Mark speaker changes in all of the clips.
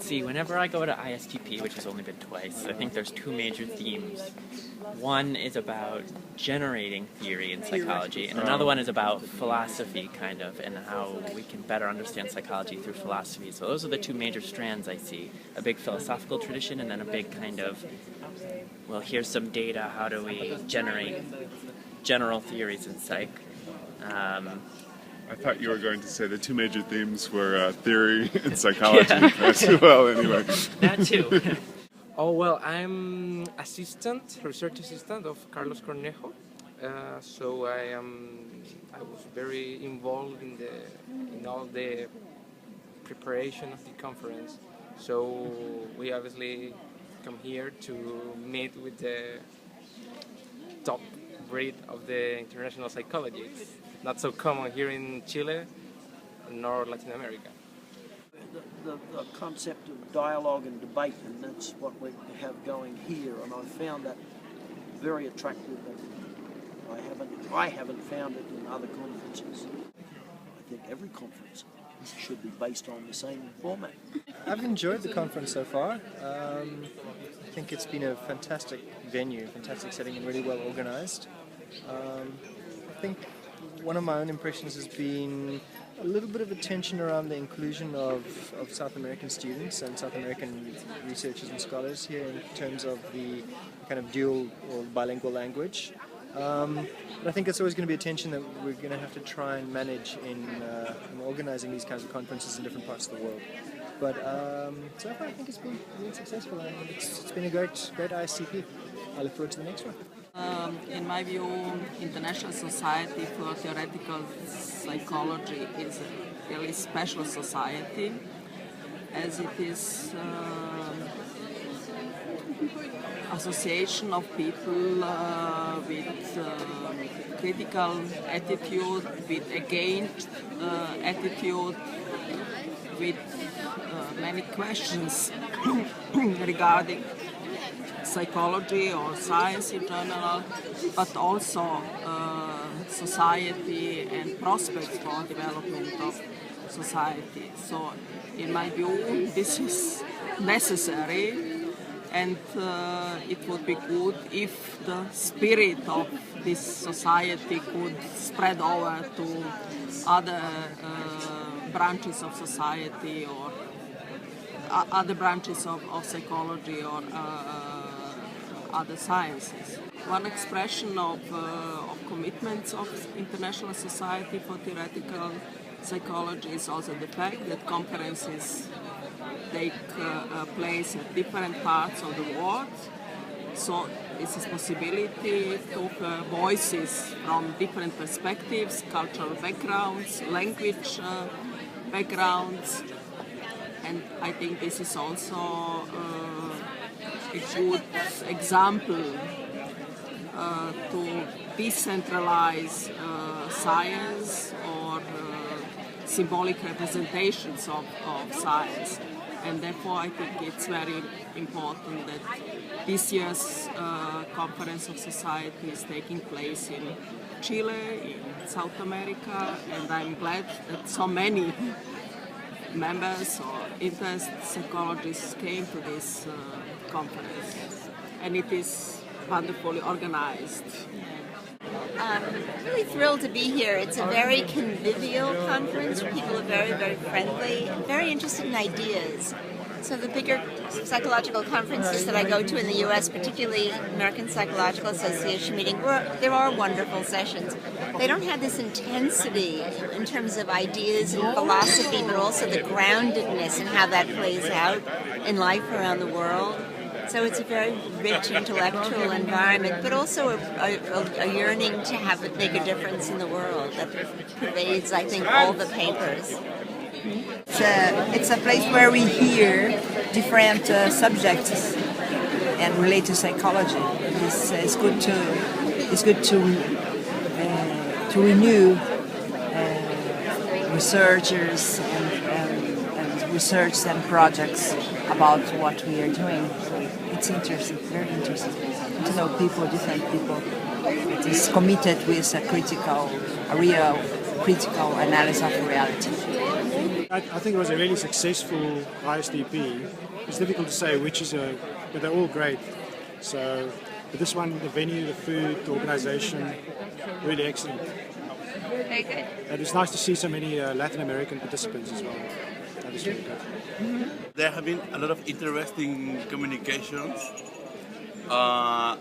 Speaker 1: see, whenever I go to ISTP, which has only been twice, I think there's two major themes. One is about generating theory in psychology, and another one is about philosophy, kind of, and how we can better understand psychology through philosophy. So those are the two major strands I see. A big philosophical tradition, and then a big kind of, well, here's some data, how do we generate general theories in psych.
Speaker 2: I thought you were going to say the two major themes were theory and psychology as well, anyway.
Speaker 1: That too.
Speaker 3: Oh, well, I'm research assistant of Carlos Cornejo. So I was very involved in all the preparation of the conference. So we obviously come here to meet with the top breed of the international psychology. It's not so common here in Chile nor Latin America.
Speaker 4: The concept of dialogue and debate, and that's what we have going here, and I found that very attractive. And I haven't found it in other conferences. I think every conference should be based on the same format.
Speaker 5: I've enjoyed the conference so far. I think it's been a fantastic venue, fantastic setting, and really well organized. I think one of my own impressions has been a little bit of a tension around the inclusion of South American students and South American researchers and scholars here in terms of the kind of dual or bilingual language. But I think it's always going to be a tension that we're going to have to try and manage in organizing these kinds of conferences in different parts of the world. But so far I think it's been really successful, and it's been a great ISTP. I look forward to the next one.
Speaker 6: In my view, International Society for Theoretical Psychology is a really special society, as it is association of people with critical attitude, with against attitude, with many questions regarding psychology or science in general, but also society and prospects for development of society. So in my view, this is necessary, and it would be good if the spirit of this society could spread over to other branches of society or other branches of psychology or other sciences. One expression of commitments of International Society for Theoretical Psychology is also the fact that conferences take place at different parts of the world. So this is possibility to hear voices from different perspectives, cultural backgrounds, language backgrounds, and I think this is also a good example to decentralize science or symbolic representations of science. And therefore I think it's very important that this year's Conference of Society is taking place in Chile, in South America, and I'm glad that so many members or interest psychologists came to this conference, and it is wonderfully organized.
Speaker 7: I'm really thrilled to be here. It's a very convivial conference. People are very, very friendly and very interested in ideas. So the bigger psychological conferences that I go to in the U.S., particularly American Psychological Association meeting, there are wonderful sessions. They don't have this intensity in terms of ideas and philosophy, but also the groundedness and how that plays out in life around the world. So it's a very rich intellectual environment, but also a yearning to make a difference in the world that pervades, I think, all the papers.
Speaker 8: It's a place where we hear different subjects and relate to psychology. It's good to renew researchers and research and projects about what we are doing. It's interesting, very interesting, to know people, different people. It is committed with a real critical analysis of reality.
Speaker 9: I think it was a really successful ISTP. It's difficult to say which is but they're all great. So, but this one, the venue, the food, the organisation, really excellent.
Speaker 7: Very good.
Speaker 9: And it's nice to see so many Latin American participants as well. That is really good.
Speaker 10: There have been a lot of interesting communications. I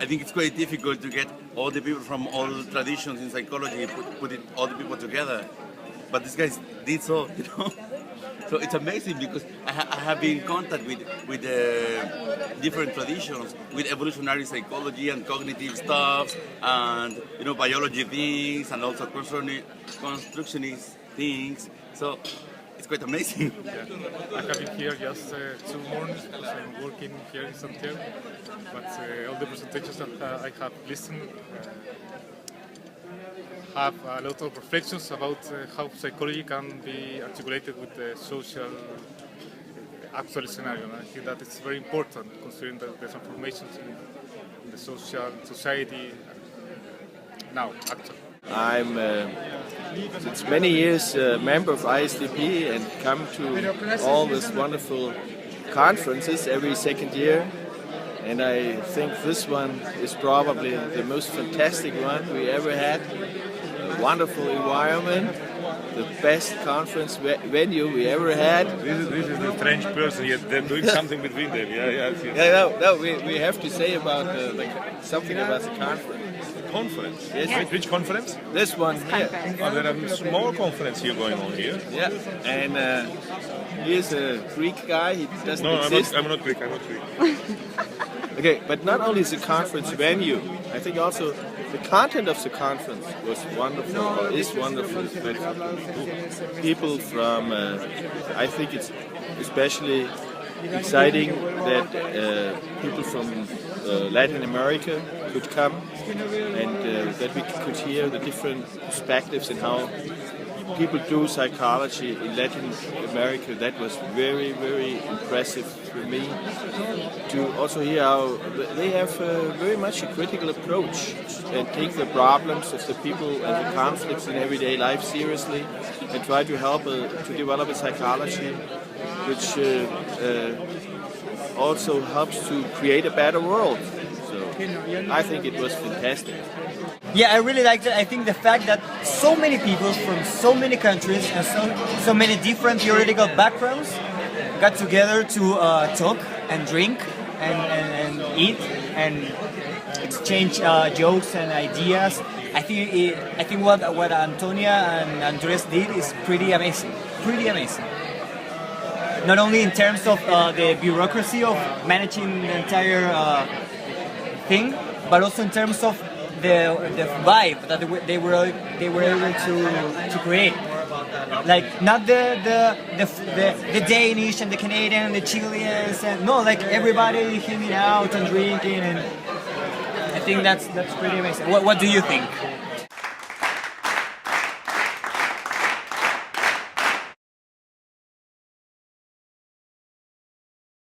Speaker 10: think it's quite difficult to get all the people from all traditions in psychology, put all the people together. But these guys did so, you know. So it's amazing because I have been in contact with different traditions, with evolutionary psychology and cognitive stuff, and biology things, and also constructionist things. So it's quite amazing.
Speaker 11: Yeah. I have been here just 2 mornings because I'm working here in Santiago. But all the presentations that I have listened have a lot of reflections about how psychology can be articulated with the social actual scenario. And I think that it's very important considering the transformations in the society now, actually.
Speaker 12: I'm since many years a member of ISTP and come to all these wonderful conferences every second year. And I think this one is probably the most fantastic one we ever had. A wonderful environment, the best conference venue we ever had.
Speaker 13: This is the strange person, yet they're doing something between them. Yeah,
Speaker 12: we have to say about something about the conference.
Speaker 13: Conference?
Speaker 12: Yes.
Speaker 13: Which conference?
Speaker 12: This one here.
Speaker 13: Oh, there are small conference here going on here.
Speaker 12: Yeah, and here's a Greek guy. He doesn't exist.
Speaker 13: I'm not Greek.
Speaker 12: Okay, but not only the conference venue, I think also the content of the conference was wonderful, or is wonderful. People from, I think it's especially exciting that people from Latin America could come and that we could hear the different perspectives and how people do psychology in Latin America. That was very, very impressive for me to also hear how they have very much a critical approach and take the problems of the people and the conflicts in everyday life seriously and try to help to develop a psychology which also helps to create a better world. So I think it was fantastic.
Speaker 14: Yeah, I really liked it. I think the fact that so many people from so many countries and so many different theoretical backgrounds got together to talk and drink and eat and exchange jokes and ideas. I think what Antonia and Andres did is pretty amazing. Pretty amazing. Not only in terms of the bureaucracy of managing the entire thing, but also in terms of the vibe that they were able to create. Like not the Danish and the Canadian and the Chileans and no, like everybody hanging out and drinking, and I think that's pretty amazing. What do you think?